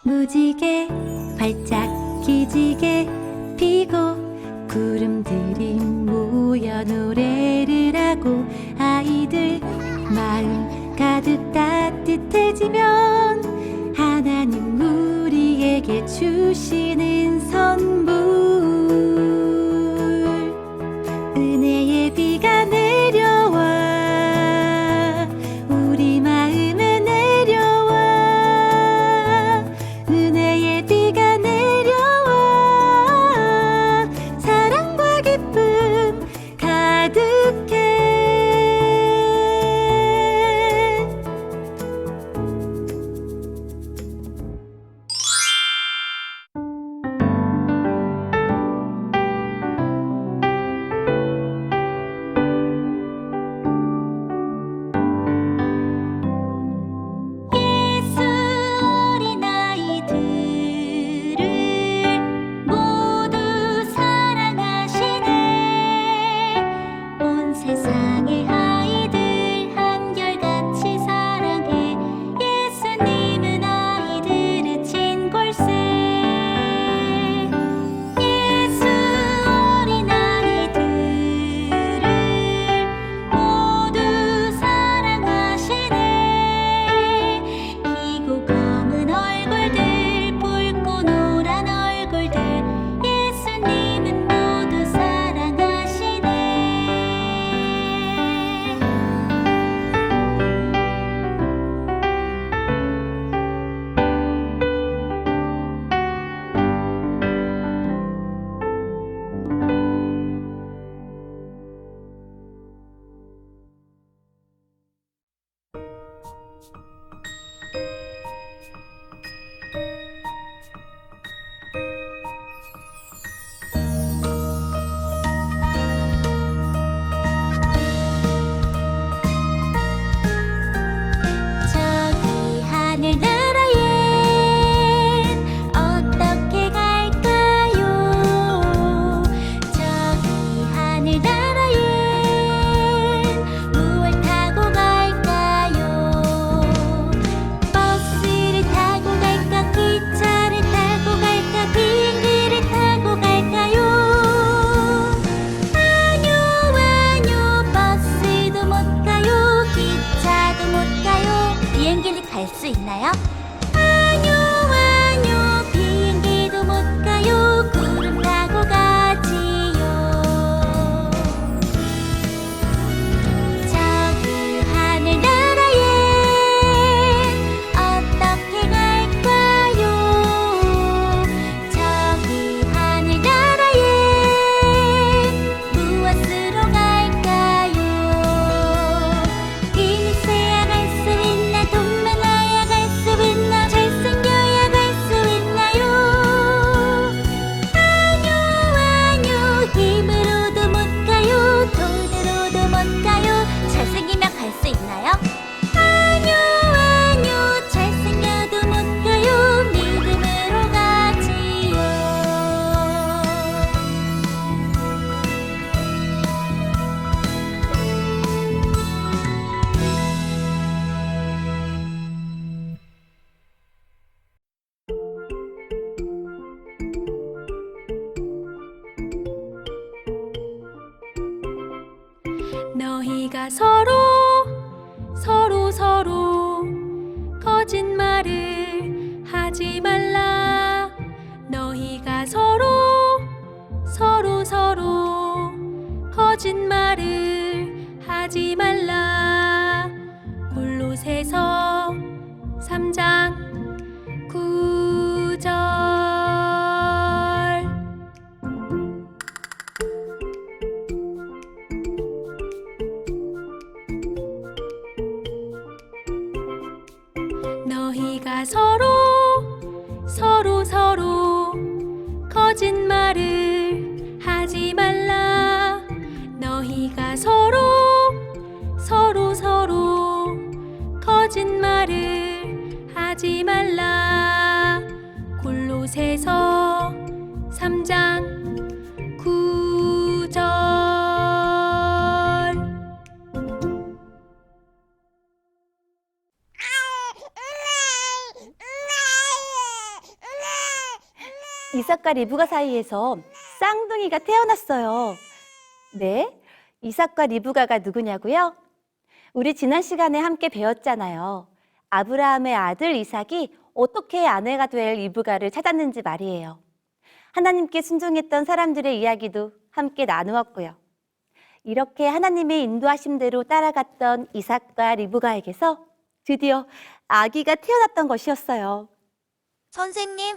무지개 활짝 기지개 피고 구름들이 모여 노래를 하고 아이들 마음 가득 따뜻해지면 하나님 우리에게 주시는 선물 은혜의 비가 내려와 우리 마음에 내려와 은혜의 비가 내려와 사랑과 기쁨 가득해 세상의 아이들 한결같이 사랑해 예수님은 아이들의 친골세 예수 어린 아이들을 모두 사랑하시네 희고 검은 얼굴들 붉고 노란 얼굴들 예수님은 모두 사랑하시네 저기 하늘나라엔 어떻게 갈까요? 저기 하늘나라엔 무얼 타고 갈까요? 버스를 타고 갈까? 기차를 타고 갈까? 비행기를 타고 갈까요? 아뇨 버스도 못 가요 기차도 못 가요 비행기는 갈 수 있나요? 아뇨 비행기도 못 가요 구름 타고 가지요 저기 하늘나라엔 어떻게 갈까요? 저기 하늘나라엔 무엇으로 갈까요? 힘이 세야 갈 수 있나 돈 많아야 갈 수 있나 잘생겨야 갈 수 있나요? 아뇨 힘으로도 못 가요 돈으로도 못 가요 잘생기면 갈 수 있나요? 아뇨 잘생겨도 못 가요 믿음으로 가지요 너희가 서로 거짓말을 하지 말라 너희가 서로 거짓말을 하지 말라 골로새서 3장 9절 너희가 서로 거짓말을 하지 말라 너희가 서로 거짓말을 하지 말라 골로새서 3장 9절 이삭과 리브가 사이에서 쌍둥이가 태어났어요. 네, 이삭과 리브가가 누구냐고요? 우리 지난 시간에 함께 배웠잖아요. 아브라함의 아들 이삭이 어떻게 아내가 될 리브가를 찾았는지 말이에요. 하나님께 순종했던 사람들의 이야기도 함께 나누었고요. 이렇게 하나님의 인도하심대로 따라갔던 이삭과 리브가에게서 드디어 아기가 태어났던 것이었어요. 선생님,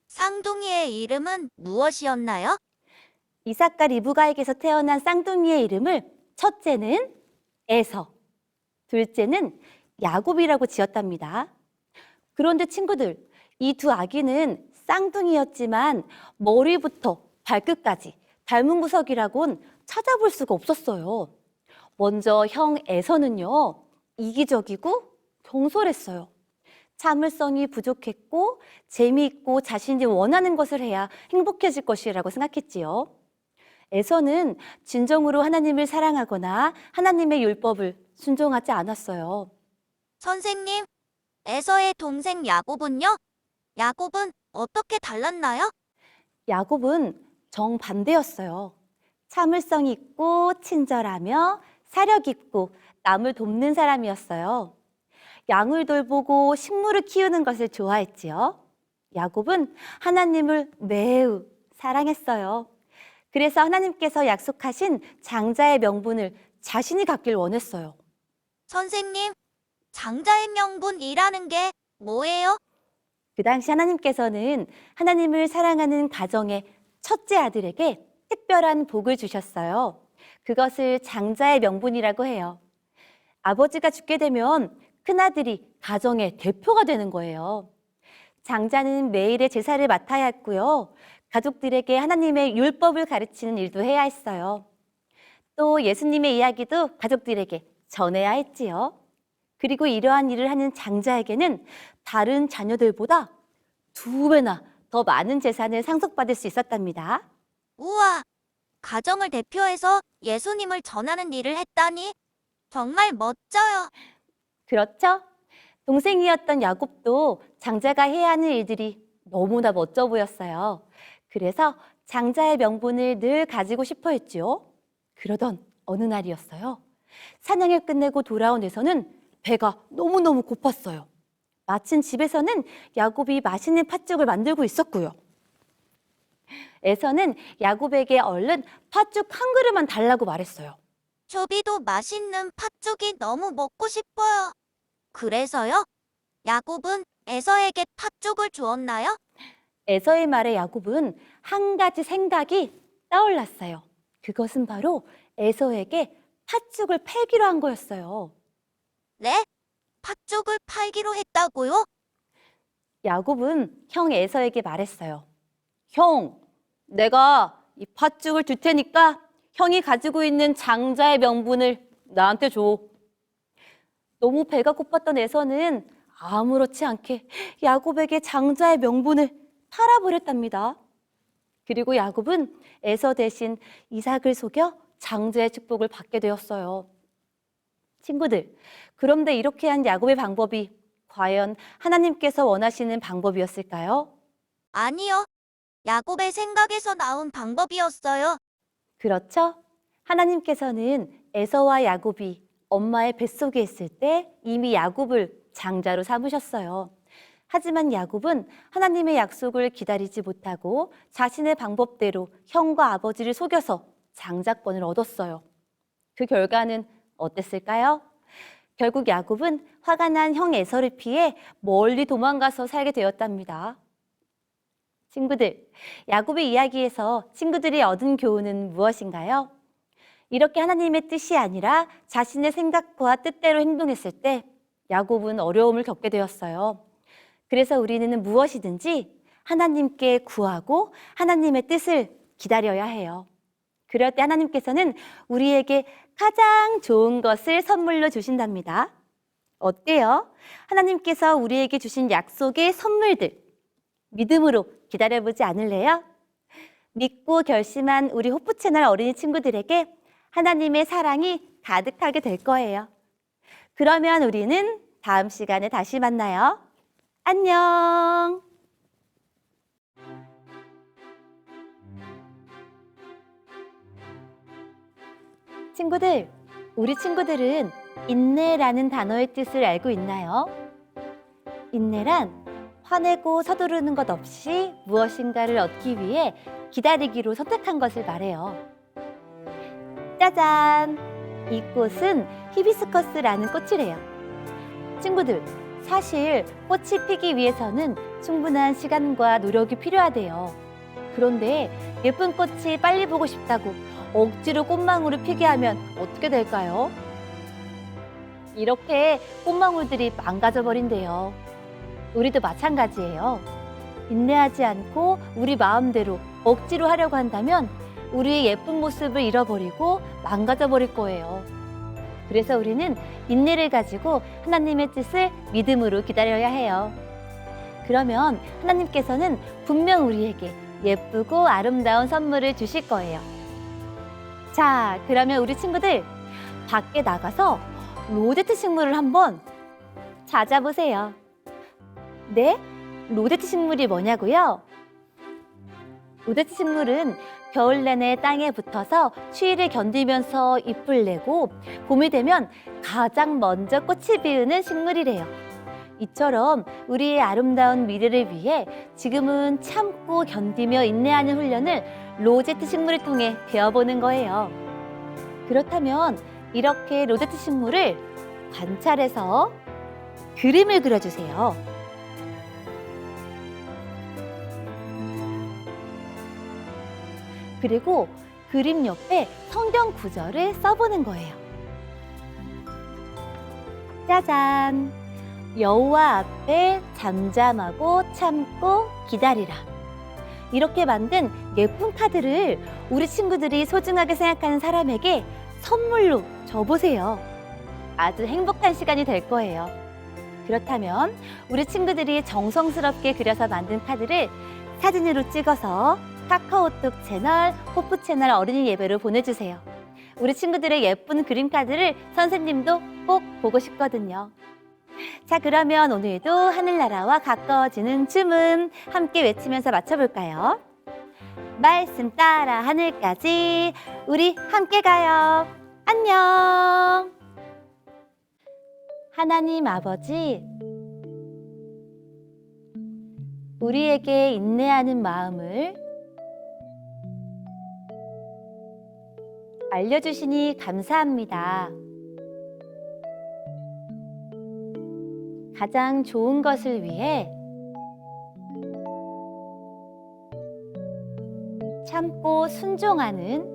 쌍둥이의 이름은 무엇이었나요? 이삭과 리브가에게서 태어난 쌍둥이의 이름을 첫째는 에서, 둘째는 야곱이라고 지었답니다. 그런데 친구들, 이 두 아기는 쌍둥이였지만 머리부터 발끝까지 닮은 구석이라곤 찾아볼 수가 없었어요. 먼저 형 에서는요, 이기적이고 경솔했어요. 참을성이 부족했고 재미있고 자신이 원하는 것을 해야 행복해질 것이라고 생각했지요. 에서는 진정으로 하나님을 사랑하거나 하나님의 율법을 순종하지 않았어요. 선생님, 에서의 동생 야곱은요? 야곱은 어떻게 달랐나요? 야곱은 정반대였어요. 참을성 있고 친절하며 사력 있고 남을 돕는 사람이었어요. 양을 돌보고 식물을 키우는 것을 좋아했지요. 야곱은 하나님을 매우 사랑했어요. 그래서 하나님께서 약속하신 장자의 명분을 자신이 갖길 원했어요. 선생님, 장자의 명분이라는 게 뭐예요? 그 당시 하나님께서는 하나님을 사랑하는 가정의 첫째 아들에게 특별한 복을 주셨어요. 그것을 장자의 명분이라고 해요. 아버지가 죽게 되면 큰아들이 가정의 대표가 되는 거예요. 장자는 매일의 제사를 맡아야 했고요. 가족들에게 하나님의 율법을 가르치는 일도 해야 했어요. 또 예수님의 이야기도 가족들에게 전해야 했지요. 그리고 이러한 일을 하는 장자에게는 다른 자녀들보다 2배나 더 많은 재산을 상속받을 수 있었답니다. 우와, 가정을 대표해서 예수님을 전하는 일을 했다니 정말 멋져요. 그렇죠? 동생이었던 야곱도 장자가 해야 하는 일들이 너무나 멋져 보였어요. 그래서 장자의 명분을 늘 가지고 싶어 했지요. 그러던 어느 날이었어요. 사냥을 끝내고 돌아온 에서는 배가 너무너무 고팠어요. 마침 집에서는 야곱이 맛있는 팥죽을 만들고 있었고요. 에서는 야곱에게 얼른 팥죽 한 그릇만 달라고 말했어요. 조비도 맛있는 팥죽이 너무 먹고 싶어요. 그래서요? 야곱은 에서에게 팥죽을 주었나요? 에서의 말에 야곱은 한 가지 생각이 떠올랐어요. 그것은 바로 에서에게 팥죽을 팔기로 한 거였어요. 네? 팥죽을 팔기로 했다고요? 야곱은 형 에서에게 말했어요. 형, 내가 이 팥죽을 줄 테니까 형이 가지고 있는 장자의 명분을 나한테 줘. 너무 배가 고팠던 에서는 아무렇지 않게 야곱에게 장자의 명분을 팔아버렸답니다. 그리고 야곱은 에서 대신 이삭을 속여 장자의 축복을 받게 되었어요. 친구들, 그런데 이렇게 한 야곱의 방법이 과연 하나님께서 원하시는 방법이었을까요? 아니요. 야곱의 생각에서 나온 방법이었어요. 그렇죠? 하나님께서는 에서와 야곱이 엄마의 뱃속에 있을 때 이미 야곱을 장자로 삼으셨어요. 하지만 야곱은 하나님의 약속을 기다리지 못하고 자신의 방법대로 형과 아버지를 속여서 장자권을 얻었어요. 그 결과는 어땠을까요? 결국 야곱은 화가 난 형 에서를 피해 멀리 도망가서 살게 되었답니다. 친구들, 야곱의 이야기에서 친구들이 얻은 교훈은 무엇인가요? 이렇게 하나님의 뜻이 아니라 자신의 생각과 뜻대로 행동했을 때 야곱은 어려움을 겪게 되었어요. 그래서 우리는 무엇이든지 하나님께 구하고 하나님의 뜻을 기다려야 해요. 그럴 때 하나님께서는 우리에게 가장 좋은 것을 선물로 주신답니다. 어때요? 하나님께서 우리에게 주신 약속의 선물들, 믿음으로 기다려보지 않을래요? 믿고 결심한 우리 호프 채널 어린이 친구들에게 하나님의 사랑이 가득하게 될 거예요. 그러면 우리는 다음 시간에 다시 만나요. 안녕! 친구들, 우리 친구들은 인내라는 단어의 뜻을 알고 있나요? 인내란 화내고 서두르는 것 없이 무엇인가를 얻기 위해 기다리기로 선택한 것을 말해요. 짜잔! 이 꽃은 히비스커스라는 꽃이래요. 친구들, 사실 꽃이 피기 위해서는 충분한 시간과 노력이 필요하대요. 그런데 예쁜 꽃이 빨리 보고 싶다고 억지로 꽃망울을 피게 하면 어떻게 될까요? 이렇게 꽃망울들이 망가져 버린대요. 우리도 마찬가지예요. 인내하지 않고 우리 마음대로 억지로 하려고 한다면 우리의 예쁜 모습을 잃어버리고 망가져 버릴 거예요. 그래서 우리는 인내를 가지고 하나님의 뜻을 믿음으로 기다려야 해요. 그러면 하나님께서는 분명 우리에게 예쁘고 아름다운 선물을 주실 거예요. 자, 그러면 우리 친구들 밖에 나가서 로제트 식물을 한번 찾아보세요. 네? 로제트 식물이 뭐냐고요? 로제트 식물은 겨울 내내 땅에 붙어서 추위를 견디면서 잎을 내고 봄이 되면 가장 먼저 꽃이 피우는 식물이래요. 이처럼 우리의 아름다운 미래를 위해 지금은 참고 견디며 인내하는 훈련을 로제트 식물을 통해 배워보는 거예요. 그렇다면 이렇게 로제트 식물을 관찰해서 그림을 그려주세요. 그리고 그림 옆에 성경 구절을 써보는 거예요. 짜잔! 여호와 앞에 잠잠하고 참고 기다리라. 이렇게 만든 예쁜 카드를 우리 친구들이 소중하게 생각하는 사람에게 선물로 줘보세요. 아주 행복한 시간이 될 거예요. 그렇다면 우리 친구들이 정성스럽게 그려서 만든 카드를 사진으로 찍어서 카카오톡 채널, 호프 채널 어린이 예배로 보내주세요. 우리 친구들의 예쁜 그림 카드를 선생님도 꼭 보고 싶거든요. 자, 그러면 오늘도 하늘나라와 가까워지는 주문 함께 외치면서 맞춰볼까요? 말씀 따라 하늘까지 우리 함께 가요. 안녕! 하나님 아버지, 우리에게 인내하는 마음을 알려주시니 감사합니다. 가장 좋은 것을 위해 참고 순종하는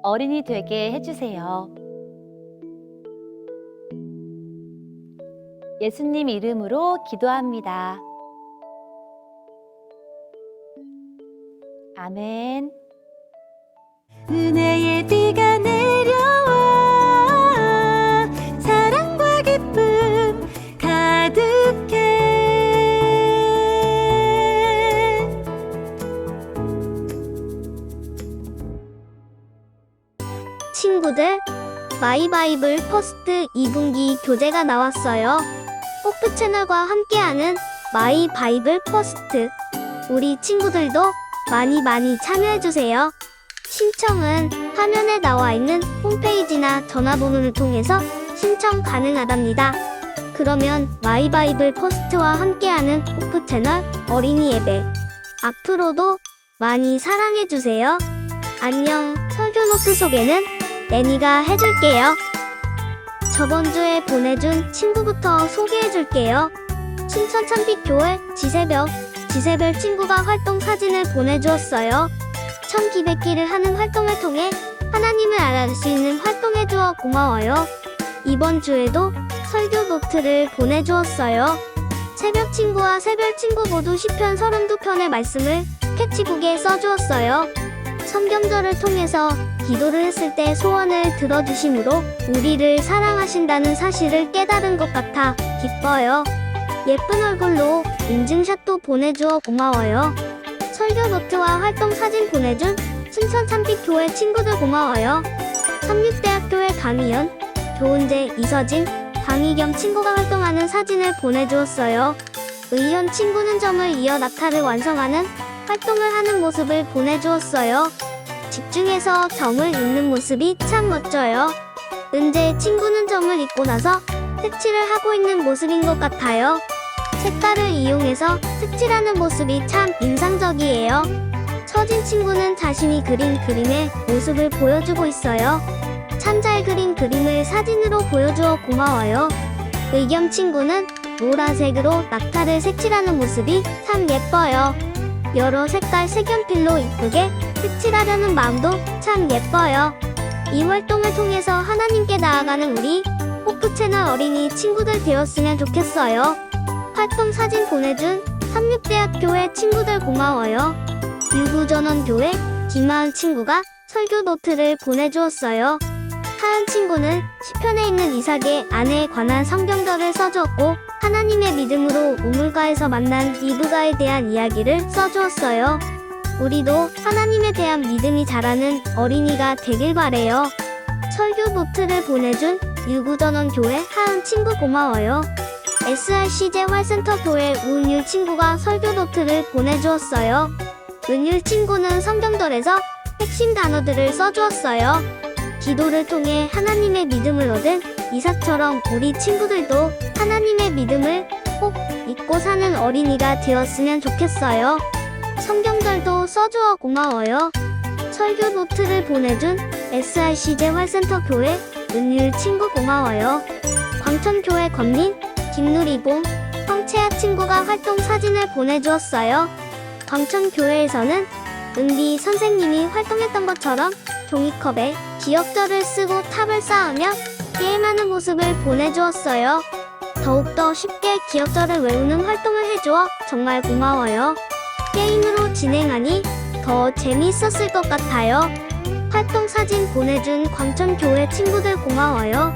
어린이 되게 해주세요. 예수님 이름으로 기도합니다. 아멘. 은혜의 비가 내려와 사랑과 기쁨 가득해. 친구들, 마이바이블 퍼스트 2분기 교재가 나왔어요. 호프 채널과 함께하는 마이바이블 퍼스트. 우리 친구들도 많이 참여해주세요. 신청은 화면에 나와 있는 홈페이지나 전화번호를 통해서 신청 가능하답니다. 그러면 마이바이블 퍼스트와 함께하는 호프 채널 어린이 예배 앞으로도 많이 사랑해주세요. 안녕. 설교 노트 소개는 애니가 해줄게요. 저번 주에 보내준 친구부터 소개해줄게요. 신천 참빛교회 지새별 친구가 활동 사진을 보내주었어요. 천기백기를 하는 활동을 통해 하나님을 알아갈 수 있는 활동해주어 고마워요. 이번 주에도 설교 노트를 보내주었어요. 새벽 친구와 새별 친구 모두 시편 32편의 말씀을 캐치북에 써주었어요. 성경절을 통해서 기도를 했을 때 소원을 들어주심으로 우리를 사랑하신다는 사실을 깨달은 것 같아 기뻐요. 예쁜 얼굴로 인증샷도 보내주어 고마워요. 설교 노트와 활동 사진 보내준 순천 참빛교회 친구들 고마워요. 삼육대학교의 강희연, 교은재, 이서진, 강희겸 친구가 활동하는 사진을 보내주었어요. 의현 친구는 점을 이어 낙타를 완성하는 활동을 하는 모습을 보내주었어요. 집중해서 점을 읽는 모습이 참 멋져요. 은재 친구는 점을 읽고 나서 색칠을 하고 있는 모습인 것 같아요. 색깔을 이용해서 색칠하는 모습이 참 인상적이에요. 처진 친구는 자신이 그린 그림의 모습을 보여주고 있어요. 참 잘 그린 그림을 사진으로 보여주어 고마워요. 의겸 친구는 노란색으로 낙타를 색칠하는 모습이 참 예뻐요. 여러 색깔 색연필로 이쁘게 색칠하려는 마음도 참 예뻐요. 이 활동을 통해서 하나님께 나아가는 우리 호프 채널 어린이 친구들 되었으면 좋겠어요. 활동 사진 보내준 삼육대학교의 친구들 고마워요. 유구전원교회 김하은 친구가 설교 노트를 보내주었어요. 하은 친구는 시편에 있는 이삭의 아내에 관한 성경절을 써주었고 하나님의 믿음으로 우물가에서 만난 리브가에 대한 이야기를 써주었어요. 우리도 하나님에 대한 믿음이 자라는 어린이가 되길 바래요. 설교 노트를 보내준 유구전원교회 하은 친구 고마워요. SRCJ 활센터 교회 우은율 친구가 설교 노트를 보내주었어요. 은율 친구는 성경절에서 핵심 단어들을 써주었어요. 기도를 통해 하나님의 믿음을 얻은 이삭처럼 우리 친구들도 하나님의 믿음을 꼭 믿고 사는 어린이가 되었으면 좋겠어요. 성경절도 써주어 고마워요. 설교 노트를 보내준 SRCJ 활센터 교회 은율 친구 고마워요. 광천교회 권민, 김누리봉, 황채아 친구가 활동 사진을 보내주었어요. 광천교회에서는 은비 선생님이 활동했던 것처럼 종이컵에 기억절을 쓰고 탑을 쌓으며 게임하는 모습을 보내주었어요. 더욱더 쉽게 기억절을 외우는 활동을 해주어 정말 고마워요. 게임으로 진행하니 더 재미있었을 것 같아요. 활동 사진 보내준 광천교회 친구들 고마워요.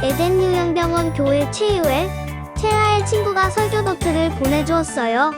에덴유영병원 교회 최유엘, 최하엘 친구가 설교 노트를 보내주었어요.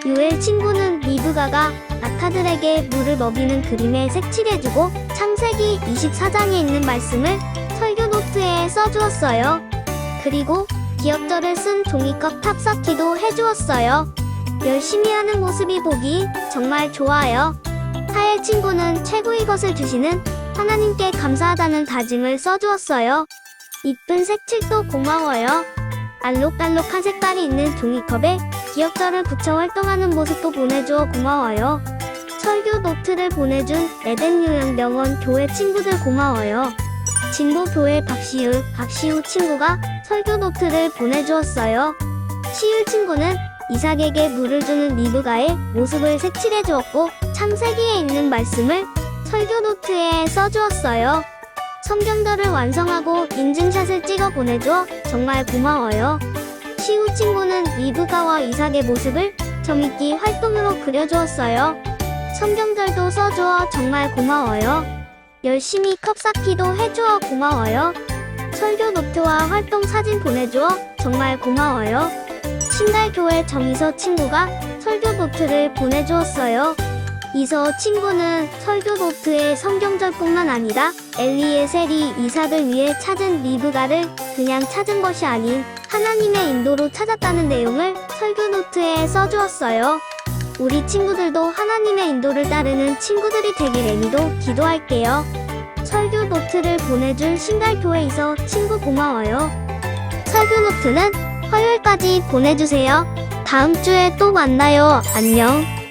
유엘 친구는 리브가가 낙타들에게 물을 먹이는 그림에 색칠해주고 창세기 24장에 있는 말씀을 설교 노트에 써주었어요. 그리고 기억절을 쓴 종이컵 탑 쌓기도 해주었어요. 열심히 하는 모습이 보기 정말 좋아요. 하엘 친구는 최고의 것을 주시는 하나님께 감사하다는 다짐을 써주었어요. 이쁜 색칠도 고마워요. 알록달록한 색깔이 있는 종이컵에 기억절을 붙여 활동하는 모습도 보내주어 고마워요. 설교 노트를 보내준 에덴요양병원 교회 친구들 고마워요. 진보교회 박시우 친구가 설교 노트를 보내주었어요. 시우 친구는 이삭에게 물을 주는 리브가의 모습을 색칠해 주었고 창세기에 있는 말씀을 설교 노트에 써주었어요. 성경절을 완성하고 인증샷을 찍어 보내주어 정말 고마워요. 시우 친구는 리브가와 이삭의 모습을 점있기 활동으로 그려주었어요. 성경절도 써주어 정말 고마워요. 열심히 컵 쌓기도 해주어 고마워요. 설교 노트와 활동 사진 보내주어 정말 고마워요. 신달교회 정이서 친구가 설교 노트를 보내주었어요. 이서 친구는 설교 노트에 성경절뿐만 아니라 엘리에셀이 이삭을 위해 찾은 리브가를 그냥 찾은 것이 아닌 하나님의 인도로 찾았다는 내용을 설교 노트에 써주었어요. 우리 친구들도 하나님의 인도를 따르는 친구들이 되길 애미도 기도할게요. 설교 노트를 보내준 신달교회 이서 친구 고마워요. 설교 노트는 화요일까지 보내주세요. 다음 주에 또 만나요. 안녕.